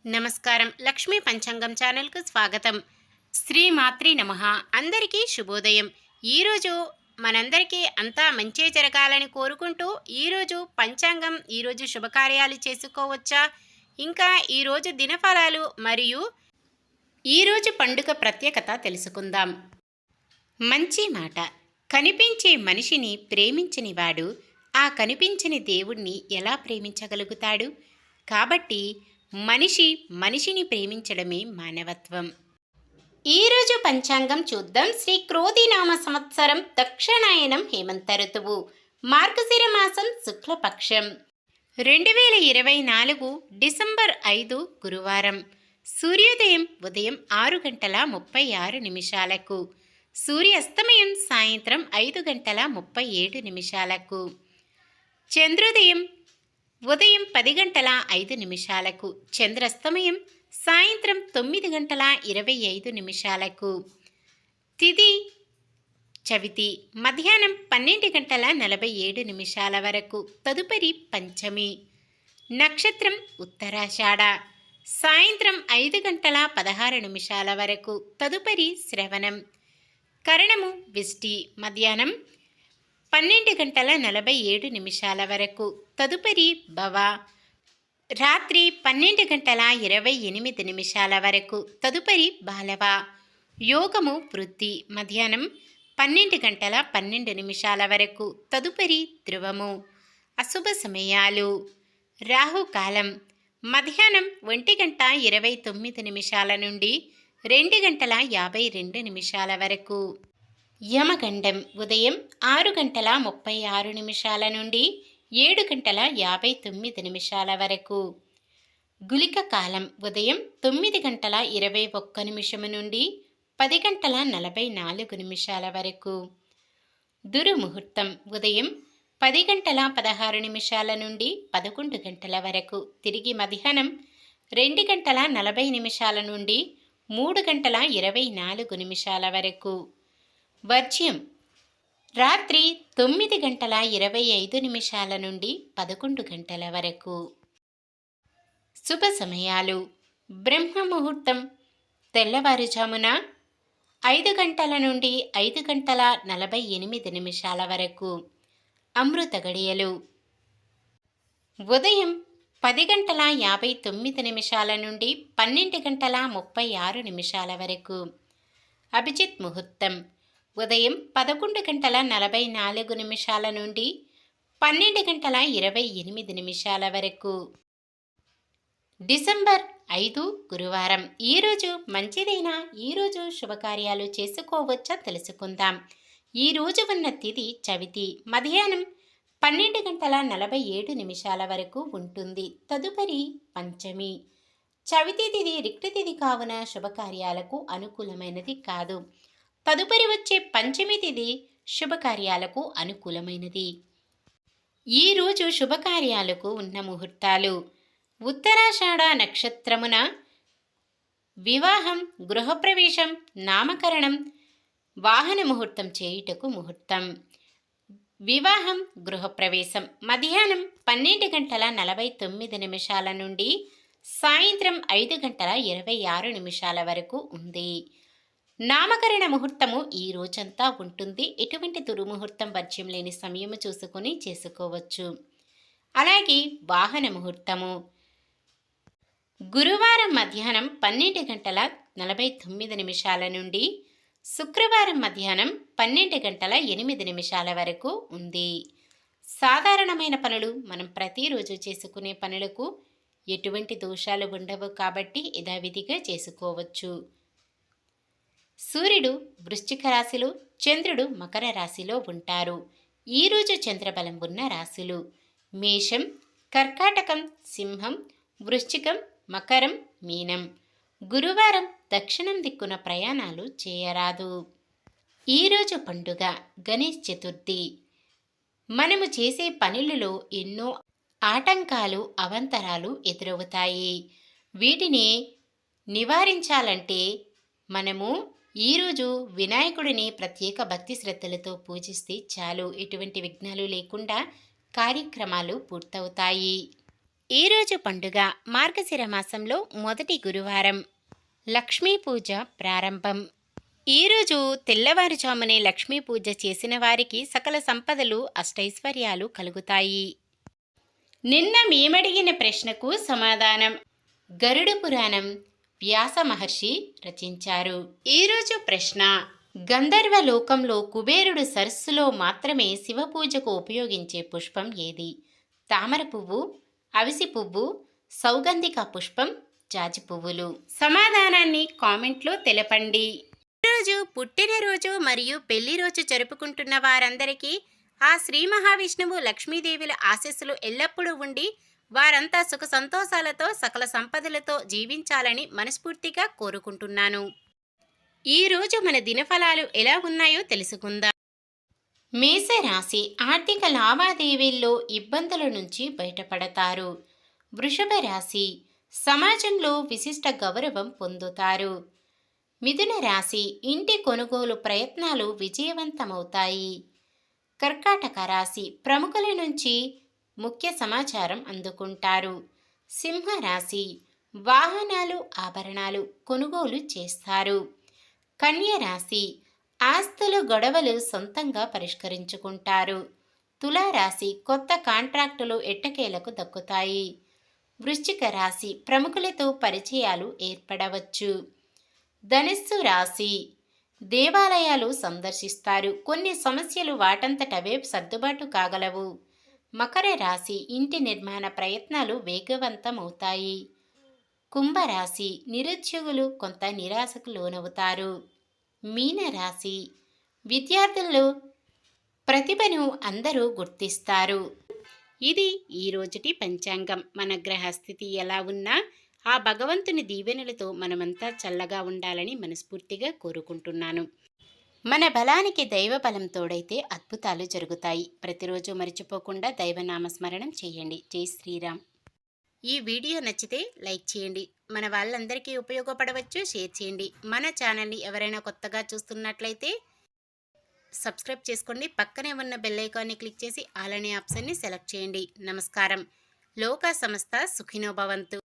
నమస్కారం. లక్ష్మీ పంచాంగం ఛానల్‌కు స్వాగతం. శ్రీమాత్రే నమః. అందరికీ శుభోదయం. ఈరోజు మనందరికీ అంతా మంచే జరగాలని కోరుకుంటూ ఈరోజు పంచాంగం, ఈరోజు శుభకార్యాలు చేసుకోవచ్చా, ఇంకా ఈరోజు దినఫలాలు మరియు ఈరోజు పండుగ ప్రత్యేకత తెలుసుకుందాం. మంచి మాట. కనిపించే మనిషిని ప్రేమించనివాడు ఆ కనిపించని దేవుణ్ణి ఎలా ప్రేమించగలుగుతాడు? కాబట్టి మనిషిని ప్రేమించడమే మానవత్వం. ఈరోజు పంచాంగం చూద్దాం. శ్రీ క్రోధినామ సంవత్సరం దక్షిణాయనం హేమంత ఋతువు, మార్గశిర మాసం శుక్లపక్షం, 2024 డిసెంబర్ 5 గురువారం. సూర్యోదయం ఉదయం 6:36, సూర్యాస్తమయం సాయంత్రం 5:37. చంద్రోదయం ఉదయం 10:05, చంద్రాస్తమయం సాయంత్రం 9:25. తిథి చవితి మధ్యాహ్నం 12:47 వరకు, తదుపరి పంచమి. నక్షత్రం ఉత్తరాషాఢ సాయంత్రం 5:16 వరకు, తదుపరి శ్రవణం. కరణము విష్టి మధ్యాహ్నం 12:47 వరకు, తదుపరి భవ. రాత్రి 12:28 వరకు, తదుపరి బాలవ. యోగము వృద్ధి మధ్యాహ్నం 12:12 వరకు, తదుపరి ధ్రువము. అశుభ సమయాలు. రాహుకాలం మధ్యాహ్నం 1:29 నుండి 2:52 వరకు. యమగండం ఉదయం 6:36 నుండి 7:59 వరకు. గుళిక కాలం ఉదయం 9:21 నుండి 10:44 వరకు. దుర్ముహూర్తం ఉదయం 10:16 నుండి 11 వరకు, తిరిగి మధ్యాహ్నం 2:40 నుండి 3:24 వరకు. వర్జ్యం రాత్రి 9:25 నుండి 11 వరకు. శుభ సమయాలు. బ్రహ్మ ముహూర్తం తెల్లవారుజామున 5 నుండి 5:48 వరకు. అమృత గడియలు ఉదయం 10:59 నుండి 12:36 వరకు. అభిజిత్ ముహూర్తం ఉదయం 11:44 నుండి 12:28 వరకు. డిసెంబర్ 5 గురువారం. ఈరోజు మంచిదైనా ఈరోజు శుభకార్యాలు చేసుకోవచ్చా తెలుసుకుందాం. ఈరోజు ఉన్న తిథి చవితి మధ్యాహ్నం 12:47 వరకు ఉంటుంది, తదుపరి పంచమి. చవితి తిథి రిక్త తిథి కావున శుభకార్యాలకు అనుకూలమైనది కాదు. తదుపరి వచ్చే పంచమి తిథి శుభకార్యాలకు అనుకూలమైనది. ఈరోజు శుభకార్యాలకు ఉన్న ముహూర్తాలు. ఉత్తరాషాఢ నక్షత్రమున వివాహం, గృహప్రవేశం, నామకరణం, వాహన ముహూర్తం చేయుటకు ముహూర్తం. వివాహం, గృహప్రవేశం మధ్యాహ్నం 12:49 నుండి సాయంత్రం 5:26 వరకు ఉంది. నామకరణ ముహూర్తము ఈ రోజంతా ఉంటుంది. ఎటువంటి దుర్ముహూర్తం వర్జ్యం లేని సమయము చూసుకొని చేసుకోవచ్చు. అలాగే వాహన ముహూర్తము గురువారం మధ్యాహ్నం 12:49 నుండి శుక్రవారం మధ్యాహ్నం 12:08 వరకు ఉంది. సాధారణమైన పనులు మనం ప్రతిరోజు చేసుకునే పనులకు ఎటువంటి దోషాలు ఉండవు కాబట్టి యథావిధిగా చేసుకోవచ్చు. సూర్యుడు వృశ్చిక రాశిలో, చంద్రుడు మకర రాశిలో ఉంటారు. ఈరోజు చంద్రబలం ఉన్న రాశులు మేషం, కర్కాటకం, సింహం, వృశ్చికం, మకరం, మీనం. గురువారం దక్షిణం దిక్కున ప్రయాణాలు చేయరాదు. ఈరోజు పండుగ గణేష్ చతుర్థి. మనము చేసే పనులలో ఎన్నో ఆటంకాలు, అవాంతరాలు ఎదురవుతాయి. వీటిని నివారించాలంటే మనము ఈరోజు వినాయకుడిని ప్రత్యేక భక్తి శ్రద్ధలతో పూజిస్తే చాలు. ఎటువంటి విఘ్నాలు లేకుండా కార్యక్రమాలు పూర్తవుతాయి. ఈరోజు పండుగ మార్గశిర మాసంలో మొదటి గురువారం. లక్ష్మీ పూజ ప్రారంభం. ఈరోజు తెల్లవారుజామునే లక్ష్మీ పూజ చేసిన వారికి సకల సంపదలు అష్టైశ్వర్యాలు కలుగుతాయి. నిన్న మేమడిగిన ప్రశ్నకు సమాధానం గరుడ పురాణం వ్యాస మహర్షి రచించారు. ఈరోజు ప్రశ్న: గంధర్వ లోకంలో కుబేరుడు సరస్సులో మాత్రమే శివపూజకు ఉపయోగించే పుష్పం ఏది? తామర పువ్వు, అవిసి పువ్వు, సౌగంధిక పుష్పం, జాజి పువ్వులు. సమాధానాన్ని కామెంట్లో తెలపండి. ఈరోజు పుట్టినరోజు మరియు పెళ్లి రోజు జరుపుకుంటున్న వారందరికీ ఆ శ్రీ మహావిష్ణువు లక్ష్మీదేవుల ఆశీస్సులు ఎల్లప్పుడూ ఉండి వారంతా సుఖ సంతోషాలతో సకల సంపదలతో జీవించాలని మనస్ఫూర్తిగా కోరుకుంటున్నాను. ఈరోజు మన దినఫలాలు ఎలా ఉన్నాయో తెలుసుకుందాం. మేషరాశి ఆర్థిక లావాదేవీల్లో ఇబ్బందుల నుంచి బయటపడతారు. వృషభ రాశి సమాజంలో విశిష్ట గౌరవం పొందుతారు. మిథున రాశి ఇంటి కొనుగోలు ప్రయత్నాలు విజయవంతమవుతాయి. కర్కాటక రాశి ప్రముఖుల నుంచి ముఖ్య సమాచారం అందుకుంటారు. సింహరాశి వాహనాలు ఆభరణాలు కొనుగోలు చేస్తారు. కన్య రాశి ఆస్తుల గొడవలు సొంతంగా పరిష్కరించుకుంటారు. తులారాశి కొత్త కాంట్రాక్టులు ఎట్టకేలకు దక్కుతాయి. వృశ్చిక రాశి ప్రముఖులతో పరిచయాలు ఏర్పడవచ్చు. ధనుస్సు రాశి దేవాలయాలు సందర్శిస్తారు. కొన్ని సమస్యలు వాటంతటవే సర్దుబాటు కాగలవు. మకర రాశి ఇంటి నిర్మాణ ప్రయత్నాలు వేగవంతమవుతాయి. కుంభరాశి నిరుద్యోగులు కొంత నిరాశకు లోనవుతారు. మీనరాశి విద్యార్థుల్లో ప్రతిభను అందరూ గుర్తిస్తారు. ఇది ఈరోజుటి పంచాంగం. మన గ్రహస్థితి ఎలా ఉన్నా ఆ భగవంతుని దీవెనలతో మనమంతా చల్లగా ఉండాలని మనస్ఫూర్తిగా కోరుకుంటున్నాను. మన బలానికి దైవ బలం తోడైతే అద్భుతాలు జరుగుతాయి. ప్రతిరోజు మర్చిపోకుండా దైవనామస్మరణం చేయండి. జై శ్రీరామ్. ఈ వీడియో నచ్చితే లైక్ చేయండి. మన వాళ్ళందరికీ ఉపయోగపడవచ్చు. షేర్ చేయండి. మన ఛానల్ని ఎవరైనా కొత్తగా చూస్తున్నట్లయితే సబ్స్క్రైబ్ చేసుకోండి. పక్కనే ఉన్న బెల్ ఐకాన్ని క్లిక్ చేసి ఆల్ అనే ఆప్షన్ని సెలెక్ట్ చేయండి. నమస్కారం. లోకా సమస్త సుఖినో భవంతు.